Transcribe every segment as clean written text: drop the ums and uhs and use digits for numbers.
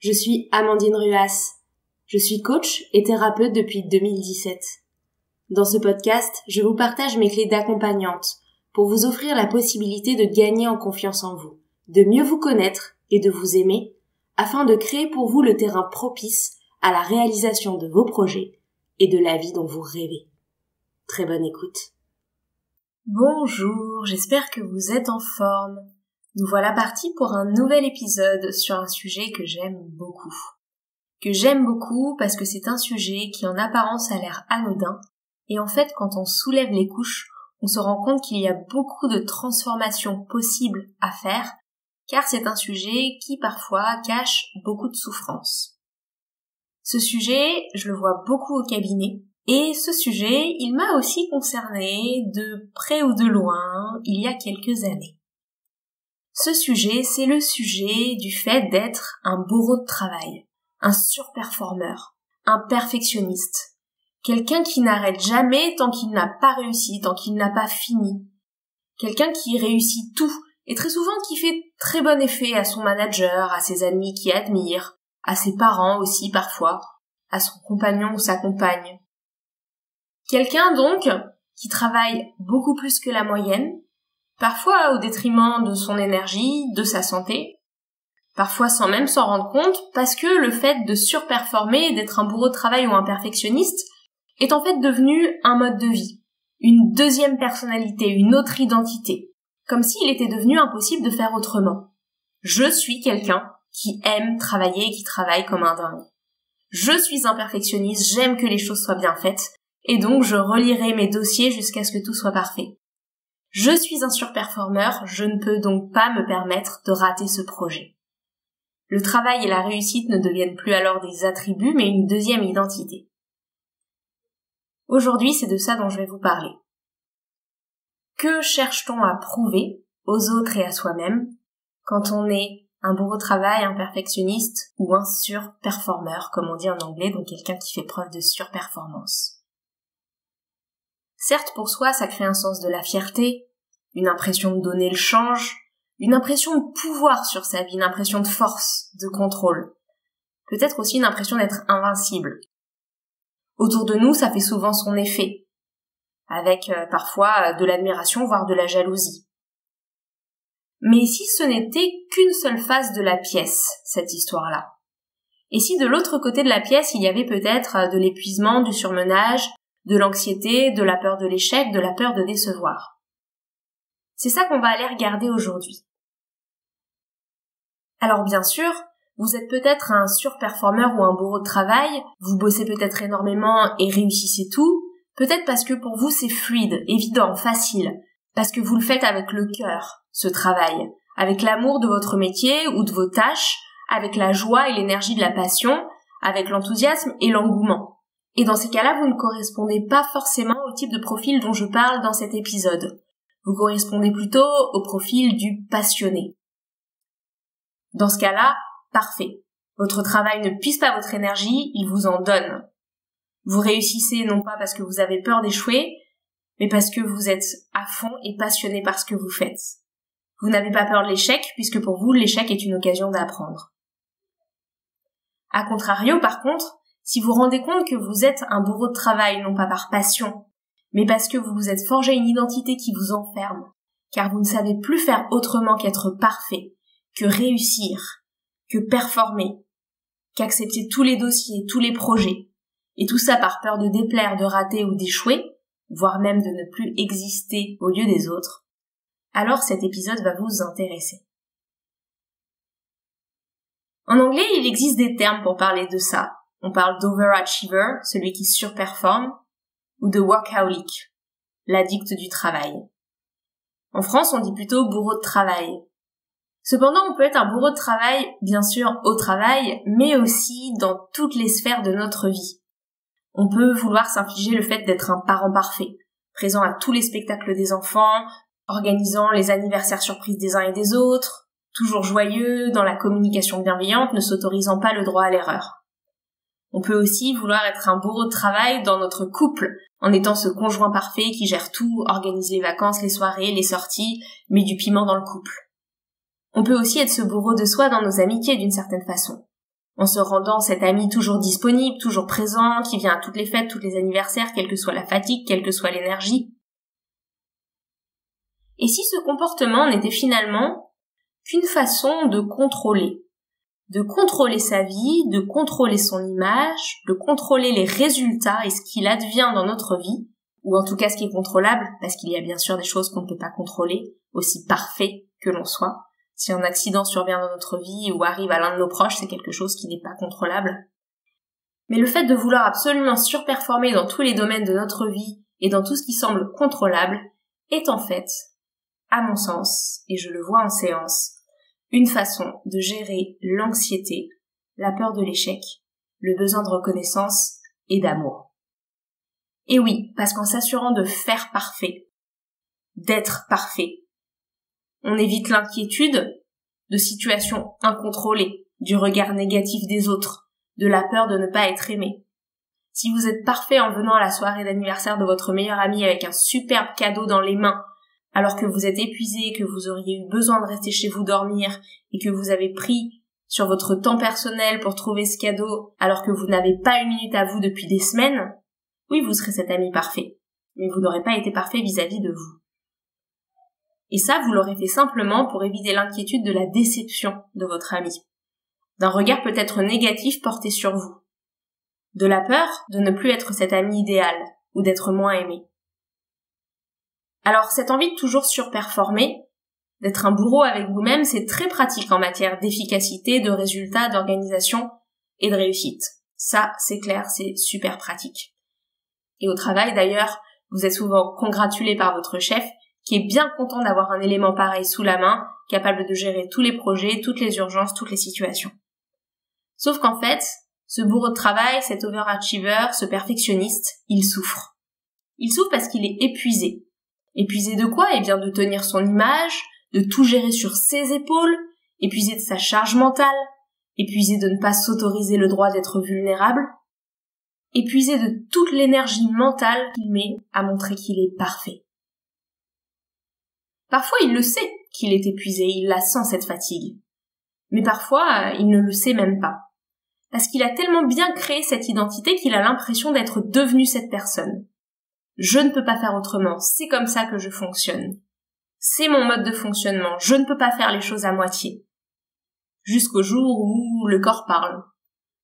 Je suis Amandine Ruas. Je suis coach et thérapeute depuis 2017. Dans ce podcast, je vous partage mes clés d'accompagnante pour vous offrir la possibilité de gagner en confiance en vous, de mieux vous connaître et de vous aimer, afin de créer pour vous le terrain propice à la réalisation de vos projets et de la vie dont vous rêvez. Très bonne écoute. Bonjour, j'espère que vous êtes en forme. Nous voilà partis pour un nouvel épisode sur un sujet que j'aime beaucoup. Parce que c'est un sujet qui en apparence a l'air anodin, et en fait quand on soulève les couches, on se rend compte qu'il y a beaucoup de transformations possibles à faire, car c'est un sujet qui parfois cache beaucoup de souffrance. Ce sujet, je le vois beaucoup au cabinet, et ce sujet, il m'a aussi concerné de près ou de loin il y a quelques années. Ce sujet, c'est le sujet du fait d'être un bourreau de travail, un surperformeur, un perfectionniste, quelqu'un qui n'arrête jamais tant qu'il n'a pas réussi, tant qu'il n'a pas fini, quelqu'un qui réussit tout et très souvent qui fait très bon effet à son manager, à ses amis qui admirent, à ses parents aussi parfois, à son compagnon ou sa compagne. Quelqu'un donc qui travaille beaucoup plus que la moyenne, parfois au détriment de son énergie, de sa santé, parfois sans même s'en rendre compte, parce que le fait de surperformer, d'être un bourreau de travail ou un perfectionniste, est en fait devenu un mode de vie, une deuxième personnalité, une autre identité, comme s'il était devenu impossible de faire autrement. Je suis quelqu'un qui aime travailler et qui travaille comme un dingue. Je suis un perfectionniste, j'aime que les choses soient bien faites, et donc je relirai mes dossiers jusqu'à ce que tout soit parfait. Je suis un surperformeur, je ne peux donc pas me permettre de rater ce projet. Le travail et la réussite ne deviennent plus alors des attributs, mais une deuxième identité. Aujourd'hui, c'est de ça dont je vais vous parler. Que cherche-t-on à prouver aux autres et à soi-même quand on est un bourreau de travail, un perfectionniste ou un surperformeur, comme on dit en anglais, donc quelqu'un qui fait preuve de surperformance? Certes, pour soi, ça crée un sens de la fierté, une impression de donner le change, une impression de pouvoir sur sa vie, une impression de force, de contrôle. Peut-être aussi une impression d'être invincible. Autour de nous, ça fait souvent son effet, avec parfois de l'admiration, voire de la jalousie. Mais si ce n'était qu'une seule face de la pièce, cette histoire-là? Et si de l'autre côté de la pièce, il y avait peut-être de l'épuisement, du surmenage, de l'anxiété, de la peur de l'échec, de la peur de décevoir? C'est ça qu'on va aller regarder aujourd'hui. Alors bien sûr, vous êtes peut-être un surperformeur ou un bourreau de travail, vous bossez peut-être énormément et réussissez tout, peut-être parce que pour vous c'est fluide, évident, facile, parce que vous le faites avec le cœur, ce travail, avec l'amour de votre métier ou de vos tâches, avec la joie et l'énergie de la passion, avec l'enthousiasme et l'engouement. Et dans ces cas-là, vous ne correspondez pas forcément au type de profil dont je parle dans cet épisode. Vous correspondez plutôt au profil du passionné. Dans ce cas-là, parfait. Votre travail ne puise pas votre énergie, il vous en donne. Vous réussissez non pas parce que vous avez peur d'échouer, mais parce que vous êtes à fond et passionné par ce que vous faites. Vous n'avez pas peur de l'échec, puisque pour vous, l'échec est une occasion d'apprendre. A contrario, par contre, si vous rendez compte que vous êtes un bourreau de travail, non pas par passion, mais parce que vous vous êtes forgé une identité qui vous enferme, car vous ne savez plus faire autrement qu'être parfait, que réussir, que performer, qu'accepter tous les dossiers, tous les projets, et tout ça par peur de déplaire, de rater ou d'échouer, voire même de ne plus exister au lieu des autres, alors cet épisode va vous intéresser. En anglais, il existe des termes pour parler de ça. On parle d'overachiever, celui qui surperforme, ou de workaholic, l'addict du travail. En France, on dit plutôt bourreau de travail. Cependant, on peut être un bourreau de travail, bien sûr, au travail, mais aussi dans toutes les sphères de notre vie. On peut vouloir s'infliger le fait d'être un parent parfait, présent à tous les spectacles des enfants, organisant les anniversaires surprises des uns et des autres, toujours joyeux, dans la communication bienveillante, ne s'autorisant pas le droit à l'erreur. On peut aussi vouloir être un bourreau de travail dans notre couple, en étant ce conjoint parfait qui gère tout, organise les vacances, les soirées, les sorties, met du piment dans le couple. On peut aussi être ce bourreau de soi dans nos amitiés d'une certaine façon. en se rendant cet ami toujours disponible, toujours présent, qui vient à toutes les fêtes, tous les anniversaires, quelle que soit la fatigue, quelle que soit l'énergie. Et si ce comportement n'était finalement qu'une façon de contrôler sa vie, de contrôler son image, de contrôler les résultats et ce qu'il advient dans notre vie, ou en tout cas ce qui est contrôlable, parce qu'il y a bien sûr des choses qu'on ne peut pas contrôler, aussi parfait que l'on soit. Si un accident survient dans notre vie ou arrive à l'un de nos proches, c'est quelque chose qui n'est pas contrôlable. Mais le fait de vouloir absolument surperformer dans tous les domaines de notre vie et dans tout ce qui semble contrôlable est en fait, à mon sens, et je le vois en séance, une façon de gérer l'anxiété, la peur de l'échec, le besoin de reconnaissance et d'amour. Et oui, parce qu'en s'assurant de faire parfait, d'être parfait, on évite l'inquiétude de situations incontrôlées, du regard négatif des autres, de la peur de ne pas être aimé. Si vous êtes parfait en venant à la soirée d'anniversaire de votre meilleur ami avec un superbe cadeau dans les mains, alors que vous êtes épuisé, que vous auriez eu besoin de rester chez vous dormir et que vous avez pris sur votre temps personnel pour trouver ce cadeau alors que vous n'avez pas une minute à vous depuis des semaines, oui, vous serez cet ami parfait, mais vous n'aurez pas été parfait vis-à-vis de vous. Et ça, vous l'aurez fait simplement pour éviter l'inquiétude de la déception de votre ami, d'un regard peut-être négatif porté sur vous, de la peur de ne plus être cet ami idéal ou d'être moins aimé. Alors, cette envie de toujours surperformer, d'être un bourreau avec vous-même, c'est très pratique en matière d'efficacité, de résultats, d'organisation et de réussite. Ça, c'est clair, c'est super pratique. Et au travail, d'ailleurs, vous êtes souvent congratulé par votre chef, qui est bien content d'avoir un élément pareil sous la main, capable de gérer tous les projets, toutes les urgences, toutes les situations. Sauf qu'en fait, ce bourreau de travail, cet overachiever, ce perfectionniste, il souffre. Il souffre parce qu'il est épuisé. Épuisé de quoi? Eh bien, de tenir son image, de tout gérer sur ses épaules, épuisé de sa charge mentale, épuisé de ne pas s'autoriser le droit d'être vulnérable, épuisé de toute l'énergie mentale qu'il met à montrer qu'il est parfait. Parfois, il le sait qu'il est épuisé, il la sent cette fatigue. Mais parfois, il ne le sait même pas. Parce qu'il a tellement bien créé cette identité qu'il a l'impression d'être devenu cette personne. Je ne peux pas faire autrement, c'est comme ça que je fonctionne. C'est mon mode de fonctionnement, je ne peux pas faire les choses à moitié. Jusqu'au jour où le corps parle.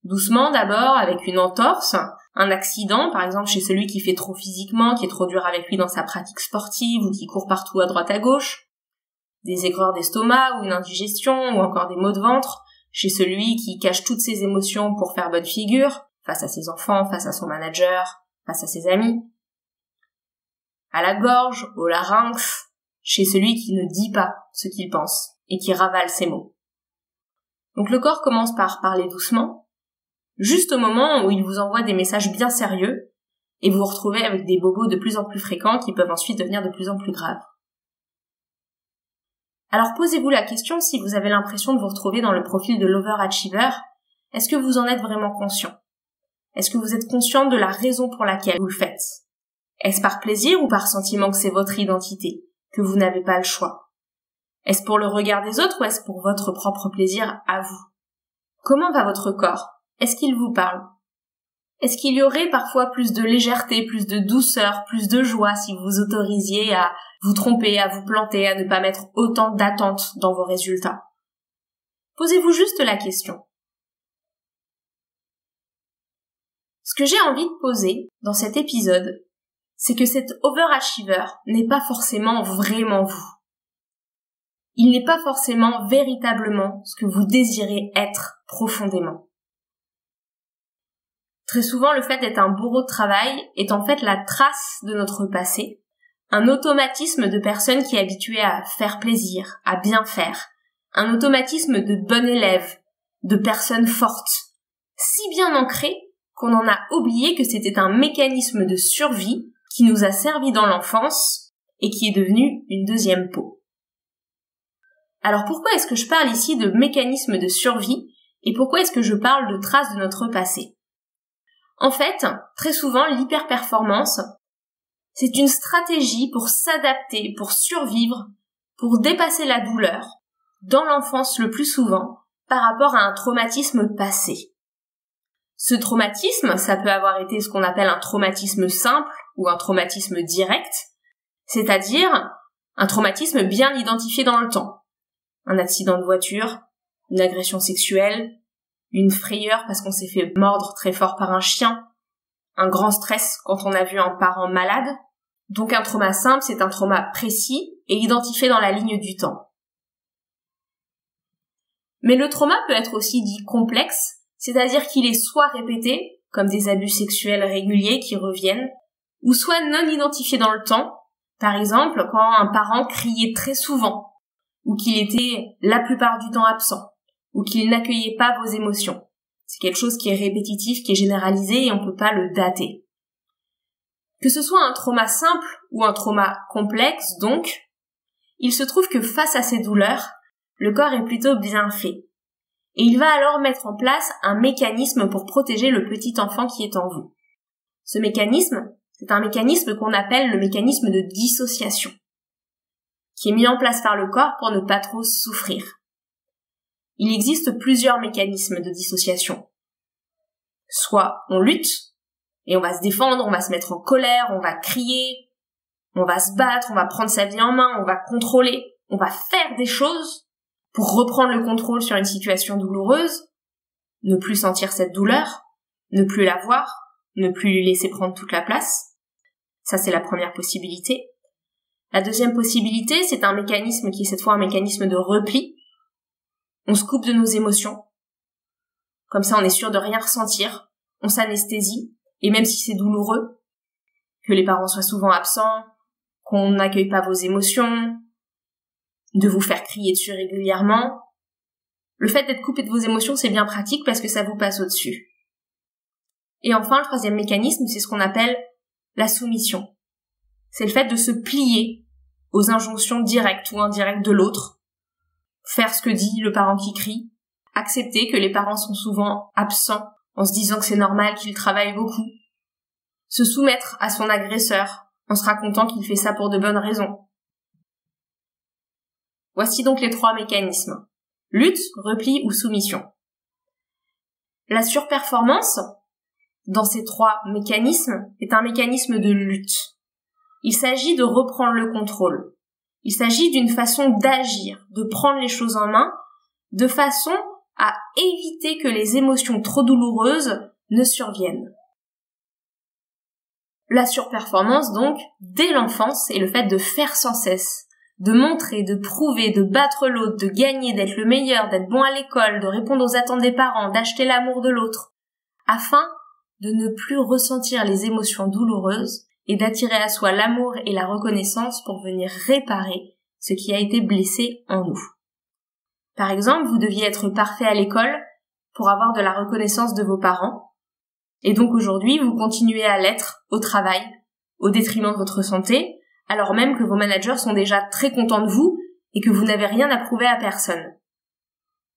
Doucement d'abord, avec une entorse, un accident, par exemple chez celui qui fait trop physiquement, qui est trop dur avec lui dans sa pratique sportive ou qui court partout à droite à gauche, des aigreurs d'estomac ou une indigestion ou encore des maux de ventre, chez celui qui cache toutes ses émotions pour faire bonne figure, face à ses enfants, face à son manager, face à ses amis. À la gorge, au larynx, chez celui qui ne dit pas ce qu'il pense et qui ravale ses mots. Donc le corps commence par parler doucement, juste au moment où il vous envoie des messages bien sérieux, et vous vous retrouvez avec des bobos de plus en plus fréquents qui peuvent ensuite devenir de plus en plus graves. Alors posez-vous la question si vous avez l'impression de vous retrouver dans le profil de l'overachiever, est-ce que vous en êtes vraiment conscient? Est-ce que vous êtes conscient de la raison pour laquelle vous le faites? Est-ce par plaisir ou par sentiment que c'est votre identité, que vous n'avez pas le choix? Est-ce pour le regard des autres ou est-ce pour votre propre plaisir à vous? Comment va votre corps? Est-ce qu'il vous parle? Est-ce qu'il y aurait parfois plus de légèreté, plus de douceur, plus de joie si vous vous autorisiez à vous tromper, à vous planter, à ne pas mettre autant d'attentes dans vos résultats? Posez-vous juste la question. Ce que j'ai envie de poser dans cet épisode, c'est que cet overachiever n'est pas forcément vraiment vous. Il n'est pas forcément véritablement ce que vous désirez être profondément. Très souvent, le fait d'être un bourreau de travail est en fait la trace de notre passé, un automatisme de personne qui est habituée à faire plaisir, à bien faire, un automatisme de bon élève, de personne forte, si bien ancré qu'on en a oublié que c'était un mécanisme de survie qui nous a servi dans l'enfance et qui est devenu une deuxième peau. Alors pourquoi est-ce que je parle ici de mécanisme de survie et pourquoi est-ce que je parle de traces de notre passé? En fait, très souvent, l'hyperperformance, c'est une stratégie pour s'adapter, pour survivre, pour dépasser la douleur, dans l'enfance le plus souvent, par rapport à un traumatisme passé. Ce traumatisme, ça peut avoir été ce qu'on appelle un traumatisme simple ou un traumatisme direct, c'est-à-dire un traumatisme bien identifié dans le temps. Un accident de voiture, une agression sexuelle, une frayeur parce qu'on s'est fait mordre très fort par un chien, un grand stress quand on a vu un parent malade. Donc un trauma simple, c'est un trauma précis et identifié dans la ligne du temps. Mais le trauma peut être aussi dit complexe, c'est-à-dire qu'il est soit répété, comme des abus sexuels réguliers qui reviennent, ou soit non identifié dans le temps, par exemple quand un parent criait très souvent, ou qu'il était la plupart du temps absent, ou qu'il n'accueillait pas vos émotions. C'est quelque chose qui est répétitif, qui est généralisé et on ne peut pas le dater. Que ce soit un trauma simple ou un trauma complexe, donc, il se trouve que face à ces douleurs, le corps est plutôt bien fait. Et il va alors mettre en place un mécanisme pour protéger le petit enfant qui est en vous. Ce mécanisme, c'est un mécanisme qu'on appelle le mécanisme de dissociation, qui est mis en place par le corps pour ne pas trop souffrir. Il existe plusieurs mécanismes de dissociation. Soit on lutte, et on va se défendre, on va se mettre en colère, on va crier, on va se battre, on va prendre sa vie en main, on va contrôler, on va faire des choses pour reprendre le contrôle sur une situation douloureuse, ne plus sentir cette douleur, ne plus la voir, ne plus lui laisser prendre toute la place. Ça, c'est la première possibilité. La deuxième possibilité, c'est un mécanisme qui est cette fois un mécanisme de repli. On se coupe de nos émotions. Comme ça, on est sûr de rien ressentir. On s'anesthésie. Et même si c'est douloureux, que les parents soient souvent absents, qu'on n'accueille pas vos émotions, de vous faire crier dessus régulièrement, le fait d'être coupé de vos émotions, c'est bien pratique parce que ça vous passe au-dessus. Et enfin, le troisième mécanisme, c'est ce qu'on appelle la soumission. C'est le fait de se plier aux injonctions directes ou indirectes de l'autre, faire ce que dit le parent qui crie, accepter que les parents sont souvent absents en se disant que c'est normal qu'ils travaillent beaucoup, se soumettre à son agresseur en se racontant qu'il fait ça pour de bonnes raisons. Voici donc les trois mécanismes. Lutte, repli ou soumission. La surperformance, dans ces trois mécanismes, est un mécanisme de lutte. Il s'agit de reprendre le contrôle. Il s'agit d'une façon d'agir, de prendre les choses en main, de façon à éviter que les émotions trop douloureuses ne surviennent. La surperformance, donc, dès l'enfance, est le fait de faire sans cesse, de montrer, de prouver, de battre l'autre, de gagner, d'être le meilleur, d'être bon à l'école, de répondre aux attentes des parents, d'acheter l'amour de l'autre, afin de ne plus ressentir les émotions douloureuses et d'attirer à soi l'amour et la reconnaissance pour venir réparer ce qui a été blessé en nous. Par exemple, vous deviez être parfait à l'école pour avoir de la reconnaissance de vos parents, et donc aujourd'hui, vous continuez à l'être au travail, au détriment de votre santé, alors même que vos managers sont déjà très contents de vous et que vous n'avez rien à prouver à personne.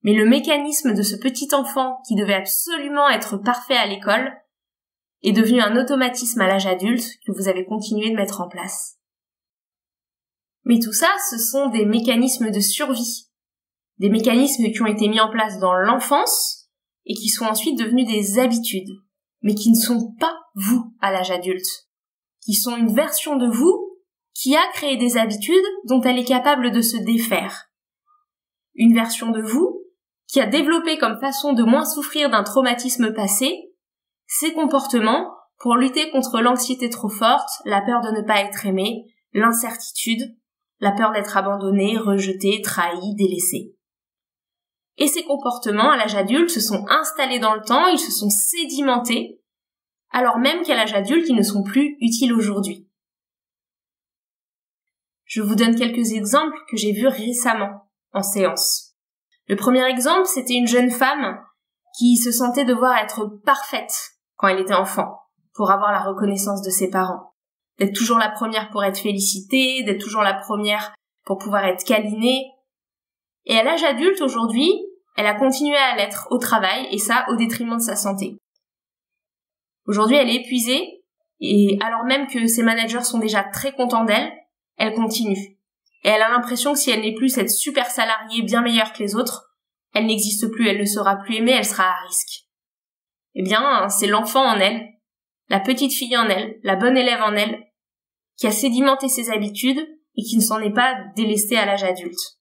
Mais le mécanisme de ce petit enfant qui devait absolument être parfait à l'école est devenu un automatisme à l'âge adulte que vous avez continué de mettre en place. Mais tout ça, ce sont des mécanismes de survie, des mécanismes qui ont été mis en place dans l'enfance et qui sont ensuite devenus des habitudes, mais qui ne sont pas vous à l'âge adulte, qui sont une version de vous qui a créé des habitudes dont elle est capable de se défaire. Une version de vous qui a développé comme façon de moins souffrir d'un traumatisme passé ces comportements pour lutter contre l'anxiété trop forte, la peur de ne pas être aimé, l'incertitude, la peur d'être abandonné, rejeté, trahi, délaissé. Et ces comportements, à l'âge adulte, se sont installés dans le temps, ils se sont sédimentés, alors même qu'à l'âge adulte, ils ne sont plus utiles aujourd'hui. Je vous donne quelques exemples que j'ai vus récemment en séance. Le premier exemple, c'était une jeune femme qui se sentait devoir être parfaite quand elle était enfant, pour avoir la reconnaissance de ses parents. D'être toujours la première pour être félicitée, d'être toujours la première pour pouvoir être câlinée. Et à l'âge adulte, aujourd'hui, elle a continué à l'être au travail, et ça au détriment de sa santé. Aujourd'hui, elle est épuisée, et alors même que ses managers sont déjà très contents d'elle, elle continue. Et elle a l'impression que si elle n'est plus cette super salariée bien meilleure que les autres, elle n'existe plus, elle ne sera plus aimée, elle sera à risque. Eh bien, c'est l'enfant en elle, la petite fille en elle, la bonne élève en elle, qui a sédimenté ses habitudes et qui ne s'en est pas délestée à l'âge adulte.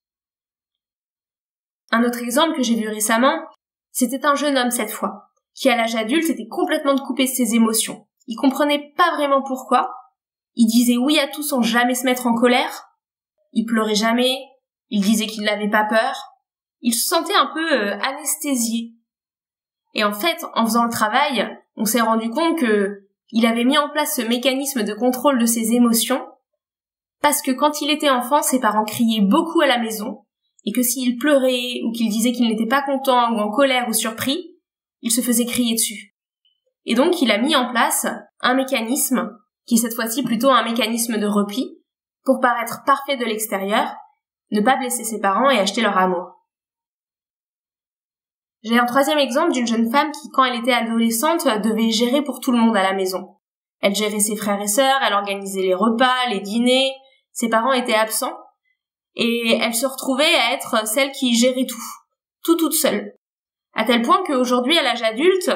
Un autre exemple que j'ai vu récemment, c'était un jeune homme cette fois, qui à l'âge adulte était complètement coupé de ses émotions. Il comprenait pas vraiment pourquoi, il disait oui à tout sans jamais se mettre en colère, il pleurait jamais, il disait qu'il n'avait pas peur, il se sentait un peu anesthésié. Et en fait, en faisant le travail, on s'est rendu compte que il avait mis en place ce mécanisme de contrôle de ses émotions parce que quand il était enfant, ses parents criaient beaucoup à la maison et que s'il pleurait ou qu'il disait qu'il n'était pas content ou en colère ou surpris, il se faisait crier dessus. Et donc, il a mis en place un mécanisme qui est cette fois-ci plutôt un mécanisme de repli pour paraître parfait de l'extérieur, ne pas blesser ses parents et acheter leur amour. J'ai un troisième exemple d'une jeune femme qui, quand elle était adolescente, devait gérer pour tout le monde à la maison. Elle gérait ses frères et sœurs, elle organisait les repas, les dîners, ses parents étaient absents, et elle se retrouvait à être celle qui gérait tout toute seule. À tel point qu'aujourd'hui, à l'âge adulte,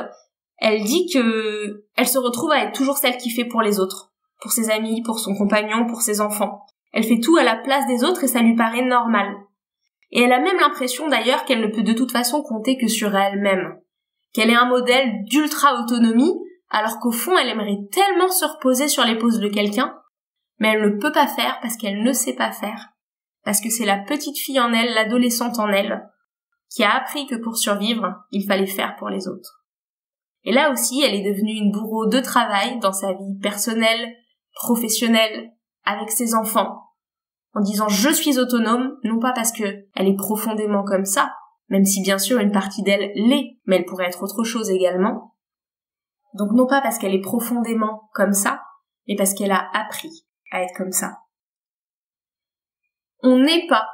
elle dit que elle se retrouve à être toujours celle qui fait pour les autres, pour ses amis, pour son compagnon, pour ses enfants. Elle fait tout à la place des autres et ça lui paraît normal. Et elle a même l'impression d'ailleurs qu'elle ne peut de toute façon compter que sur elle-même, qu'elle est un modèle d'ultra-autonomie, alors qu'au fond elle aimerait tellement se reposer sur l'épaule de quelqu'un, mais elle ne peut pas faire parce qu'elle ne sait pas faire, parce que c'est la petite fille en elle, l'adolescente en elle, qui a appris que pour survivre, il fallait faire pour les autres. Et là aussi, elle est devenue une bourreau de travail dans sa vie personnelle, professionnelle, avec ses enfants, en disant « je suis autonome », non pas parce que elle est profondément comme ça, même si bien sûr une partie d'elle l'est, mais elle pourrait être autre chose également. Donc non pas parce qu'elle est profondément comme ça, mais parce qu'elle a appris à être comme ça. On n'est pas,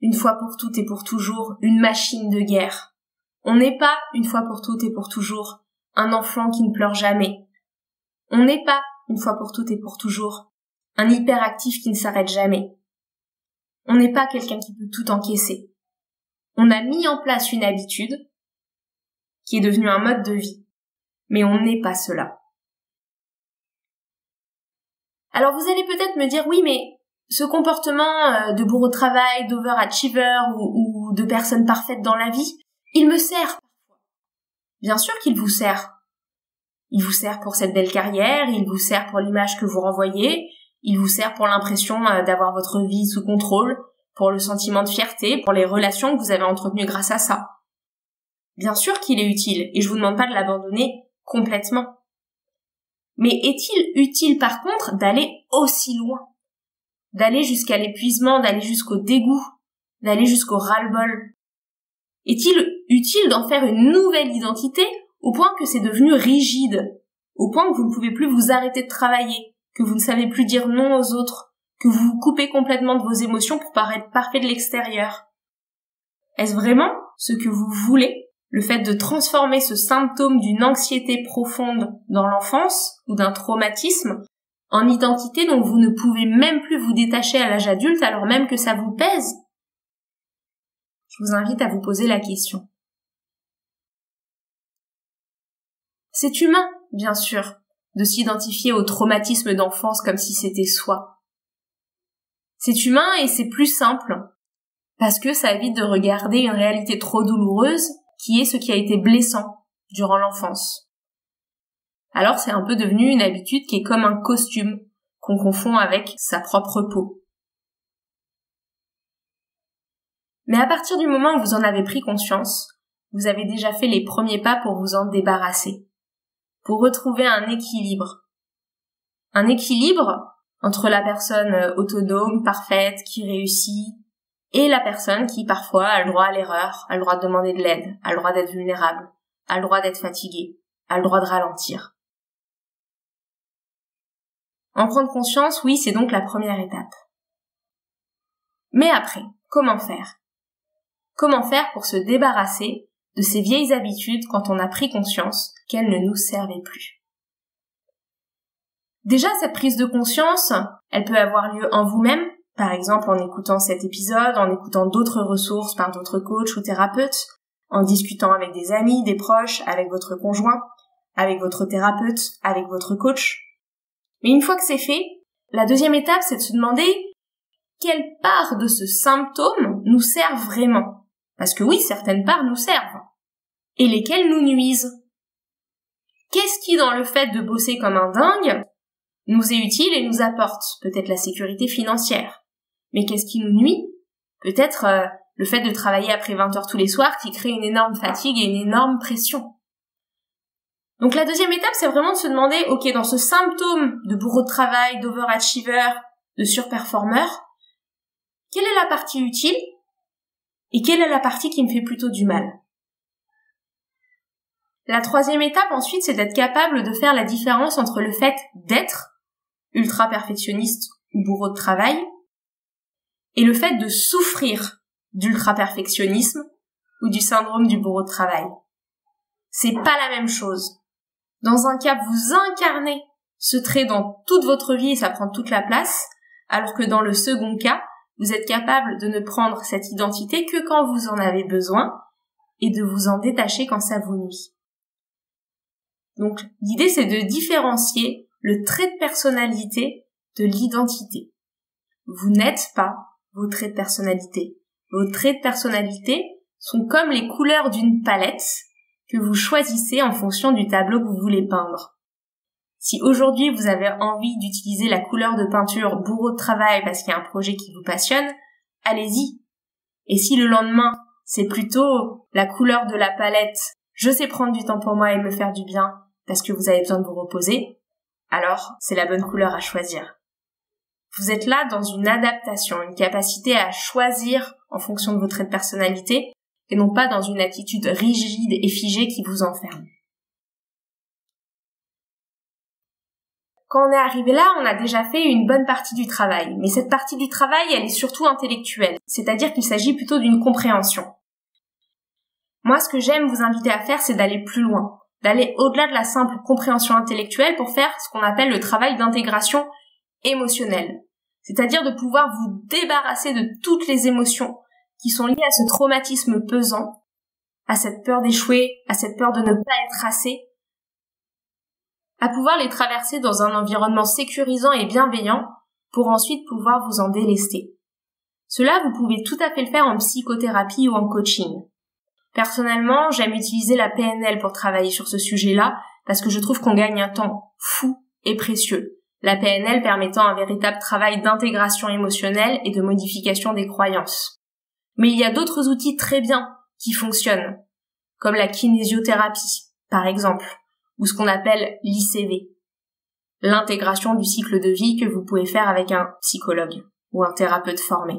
une fois pour toutes et pour toujours, une machine de guerre. On n'est pas, une fois pour toutes et pour toujours, un enfant qui ne pleure jamais. On n'est pas, une fois pour toutes et pour toujours, un hyperactif qui ne s'arrête jamais. On n'est pas quelqu'un qui peut tout encaisser. On a mis en place une habitude qui est devenue un mode de vie, mais on n'est pas cela. Alors vous allez peut-être me dire, oui, mais ce comportement de bourreau de travail, d'overachiever ou de personne parfaite dans la vie, il me sert. Bien sûr qu'il vous sert. Il vous sert pour cette belle carrière, il vous sert pour l'image que vous renvoyez, il vous sert pour l'impression d'avoir votre vie sous contrôle, pour le sentiment de fierté, pour les relations que vous avez entretenues grâce à ça. Bien sûr qu'il est utile, et je vous demande pas de l'abandonner complètement. Mais est-il utile par contre d'aller aussi loin? D'aller jusqu'à l'épuisement, d'aller jusqu'au dégoût, d'aller jusqu'au ras-le-bol? Est-il utile d'en faire une nouvelle identité au point que c'est devenu rigide, au point que vous ne pouvez plus vous arrêter de travailler, que vous ne savez plus dire non aux autres, que vous vous coupez complètement de vos émotions pour paraître parfait de l'extérieur? Est-ce vraiment ce que vous voulez, le fait de transformer ce symptôme d'une anxiété profonde dans l'enfance ou d'un traumatisme en identité dont vous ne pouvez même plus vous détacher à l'âge adulte alors même que ça vous pèse? Je vous invite à vous poser la question. C'est humain, bien sûr, de s'identifier au traumatisme d'enfance comme si c'était soi. C'est humain et c'est plus simple, parce que ça évite de regarder une réalité trop douloureuse qui est ce qui a été blessant durant l'enfance. Alors c'est un peu devenu une habitude qui est comme un costume qu'on confond avec sa propre peau. Mais à partir du moment où vous en avez pris conscience, vous avez déjà fait les premiers pas pour vous en débarrasser, pour retrouver un équilibre. Un équilibre entre la personne autonome, parfaite, qui réussit, et la personne qui parfois a le droit à l'erreur, a le droit de demander de l'aide, a le droit d'être vulnérable, a le droit d'être fatigué, a le droit de ralentir. En prendre conscience, oui, c'est donc la première étape. Mais après, comment faire? Comment faire pour se débarrasser de ces vieilles habitudes quand on a pris conscience qu'elles ne nous servaient plus? Déjà, cette prise de conscience, elle peut avoir lieu en vous-même, par exemple en écoutant cet épisode, en écoutant d'autres ressources par d'autres coachs ou thérapeutes, en discutant avec des amis, des proches, avec votre conjoint, avec votre thérapeute, avec votre coach. Mais une fois que c'est fait, la deuxième étape, c'est de se demander quelle part de ce symptôme nous sert vraiment. Parce que oui, certaines parts nous servent. Et lesquelles nous nuisent. Qu'est-ce qui, dans le fait de bosser comme un dingue, nous est utile et nous apporte peut-être la sécurité financière. Mais qu'est-ce qui nous nuit? Peut-être le fait de travailler après 20 heures tous les soirs qui crée une énorme fatigue et une énorme pression. Donc la deuxième étape, c'est vraiment de se demander, ok, dans ce symptôme de bourreau de travail, d'overachiever, de surperformeur, quelle est la partie utile et quelle est la partie qui me fait plutôt du mal? La troisième étape ensuite, c'est d'être capable de faire la différence entre le fait d'être ultra perfectionniste ou bourreau de travail et le fait de souffrir d'ultra perfectionnisme ou du syndrome du bourreau de travail. C'est pas la même chose. Dans un cas, vous incarnez ce trait dans toute votre vie et ça prend toute la place, alors que dans le second cas, vous êtes capable de ne prendre cette identité que quand vous en avez besoin et de vous en détacher quand ça vous nuit. Donc, l'idée, c'est de différencier le trait de personnalité de l'identité. Vous n'êtes pas vos traits de personnalité. Vos traits de personnalité sont comme les couleurs d'une palette que vous choisissez en fonction du tableau que vous voulez peindre. Si aujourd'hui vous avez envie d'utiliser la couleur de peinture bourreau de travail parce qu'il y a un projet qui vous passionne, allez-y. Et si le lendemain, c'est plutôt la couleur de la palette, je sais prendre du temps pour moi et me faire du bien parce que vous avez besoin de vous reposer, alors c'est la bonne couleur à choisir. Vous êtes là dans une adaptation, une capacité à choisir en fonction de votre trait de personnalité et non pas dans une attitude rigide et figée qui vous enferme. Quand on est arrivé là, on a déjà fait une bonne partie du travail. Mais cette partie du travail, elle est surtout intellectuelle. C'est-à-dire qu'il s'agit plutôt d'une compréhension. Moi, ce que j'aime vous inviter à faire, c'est d'aller plus loin. D'aller au-delà de la simple compréhension intellectuelle pour faire ce qu'on appelle le travail d'intégration émotionnelle. C'est-à-dire de pouvoir vous débarrasser de toutes les émotions qui sont liées à ce traumatisme pesant, à cette peur d'échouer, à cette peur de ne pas être assez, à pouvoir les traverser dans un environnement sécurisant et bienveillant pour ensuite pouvoir vous en délester. Cela, vous pouvez tout à fait le faire en psychothérapie ou en coaching. Personnellement, j'aime utiliser la PNL pour travailler sur ce sujet-là parce que je trouve qu'on gagne un temps fou et précieux. La PNL permettant un véritable travail d'intégration émotionnelle et de modification des croyances. Mais il y a d'autres outils très bien qui fonctionnent, comme la kinésiothérapie, par exemple, ou ce qu'on appelle l'ICV, l'intégration du cycle de vie que vous pouvez faire avec un psychologue ou un thérapeute formé.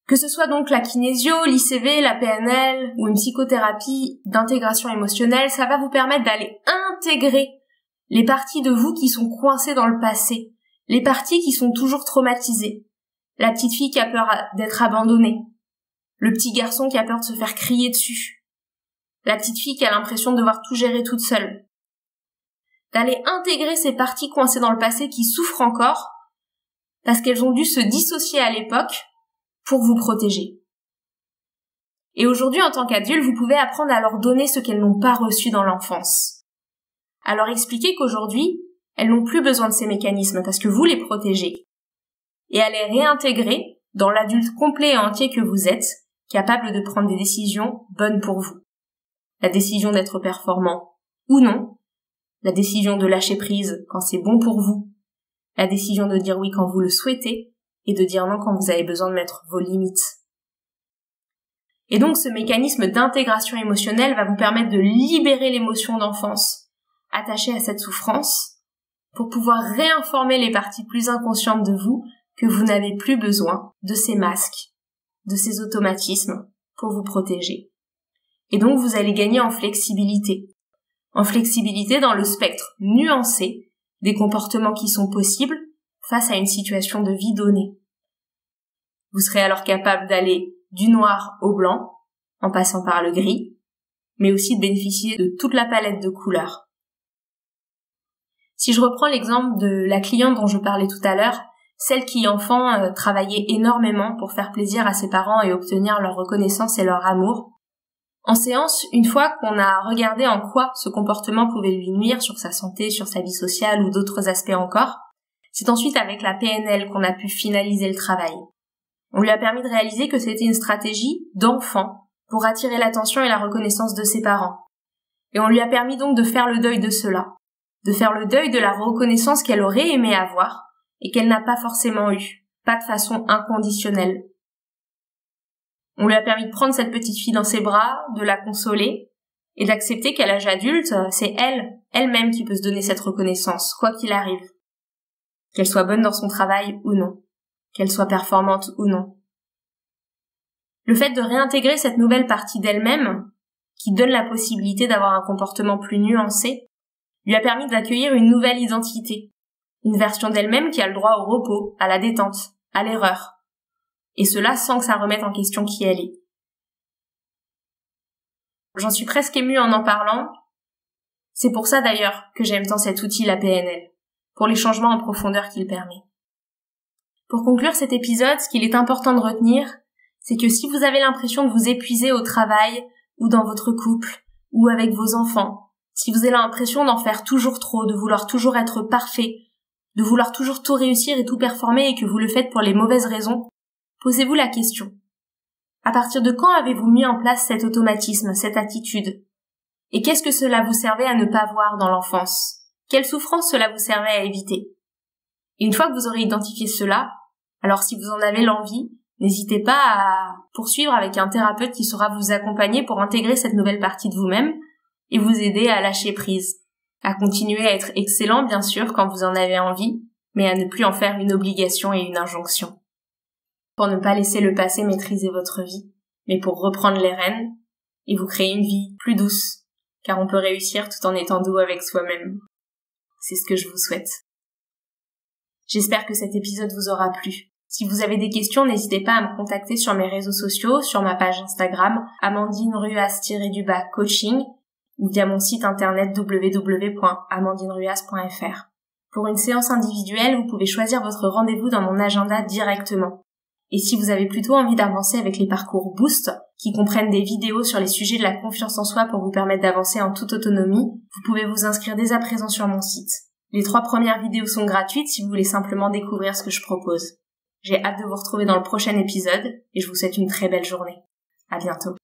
Que ce soit donc la kinésio, l'ICV, la PNL ou une psychothérapie d'intégration émotionnelle, ça va vous permettre d'aller intégrer les parties de vous qui sont coincées dans le passé, les parties qui sont toujours traumatisées, la petite fille qui a peur d'être abandonnée, le petit garçon qui a peur de se faire crier dessus, la petite fille qui a l'impression de devoir tout gérer toute seule. D'aller intégrer ces parties coincées dans le passé qui souffrent encore parce qu'elles ont dû se dissocier à l'époque pour vous protéger. Et aujourd'hui, en tant qu'adulte, vous pouvez apprendre à leur donner ce qu'elles n'ont pas reçu dans l'enfance. À leur expliquer qu'aujourd'hui, elles n'ont plus besoin de ces mécanismes parce que vous les protégez. Et à les réintégrer dans l'adulte complet et entier que vous êtes, capable de prendre des décisions bonnes pour vous. La décision d'être performant ou non, la décision de lâcher prise quand c'est bon pour vous, la décision de dire oui quand vous le souhaitez et de dire non quand vous avez besoin de mettre vos limites. Et donc ce mécanisme d'intégration émotionnelle va vous permettre de libérer l'émotion d'enfance attachée à cette souffrance pour pouvoir réinformer les parties plus inconscientes de vous que vous n'avez plus besoin de ces masques, de ces automatismes pour vous protéger. Et donc vous allez gagner en flexibilité dans le spectre nuancé des comportements qui sont possibles face à une situation de vie donnée. Vous serez alors capable d'aller du noir au blanc, en passant par le gris, mais aussi de bénéficier de toute la palette de couleurs. Si je reprends l'exemple de la cliente dont je parlais tout à l'heure, celle qui enfant travaillait énormément pour faire plaisir à ses parents et obtenir leur reconnaissance et leur amour. En séance, une fois qu'on a regardé en quoi ce comportement pouvait lui nuire sur sa santé, sur sa vie sociale ou d'autres aspects encore, c'est ensuite avec la PNL qu'on a pu finaliser le travail. On lui a permis de réaliser que c'était une stratégie d'enfant pour attirer l'attention et la reconnaissance de ses parents. Et on lui a permis donc de faire le deuil de cela, de faire le deuil de la reconnaissance qu'elle aurait aimé avoir et qu'elle n'a pas forcément eue, pas de façon inconditionnelle. On lui a permis de prendre cette petite fille dans ses bras, de la consoler et d'accepter qu'à l'âge adulte, c'est elle-même qui peut se donner cette reconnaissance, quoi qu'il arrive. Qu'elle soit bonne dans son travail ou non, qu'elle soit performante ou non. Le fait de réintégrer cette nouvelle partie d'elle-même, qui donne la possibilité d'avoir un comportement plus nuancé, lui a permis d'accueillir une nouvelle identité, une version d'elle-même qui a le droit au repos, à la détente, à l'erreur, et cela sans que ça remette en question qui elle est. J'en suis presque émue en parlant, c'est pour ça d'ailleurs que j'aime tant cet outil, la PNL, pour les changements en profondeur qu'il permet. Pour conclure cet épisode, ce qu'il est important de retenir, c'est que si vous avez l'impression de vous épuiser au travail, ou dans votre couple, ou avec vos enfants, si vous avez l'impression d'en faire toujours trop, de vouloir toujours être parfait, de vouloir toujours tout réussir et tout performer et que vous le faites pour les mauvaises raisons, posez-vous la question. À partir de quand avez-vous mis en place cet automatisme, cette attitude? Et qu'est-ce que cela vous servait à ne pas voir dans l'enfance? Quelle souffrance cela vous servait à éviter? Et une fois que vous aurez identifié cela, alors si vous en avez l'envie, n'hésitez pas à poursuivre avec un thérapeute qui saura vous accompagner pour intégrer cette nouvelle partie de vous-même et vous aider à lâcher prise, à continuer à être excellent bien sûr quand vous en avez envie, mais à ne plus en faire une obligation et une injonction. Pour ne pas laisser le passé maîtriser votre vie, mais pour reprendre les rênes et vous créer une vie plus douce, car on peut réussir tout en étant doux avec soi-même. C'est ce que je vous souhaite. J'espère que cet épisode vous aura plu. Si vous avez des questions, n'hésitez pas à me contacter sur mes réseaux sociaux, sur ma page Instagram, amandineruas-coaching, ou via mon site internet www.amandineruas.fr. Pour une séance individuelle, vous pouvez choisir votre rendez-vous dans mon agenda directement. Et si vous avez plutôt envie d'avancer avec les parcours Boost, qui comprennent des vidéos sur les sujets de la confiance en soi pour vous permettre d'avancer en toute autonomie, vous pouvez vous inscrire dès à présent sur mon site. Les 3 premières vidéos sont gratuites si vous voulez simplement découvrir ce que je propose. J'ai hâte de vous retrouver dans le prochain épisode et je vous souhaite une très belle journée. À bientôt.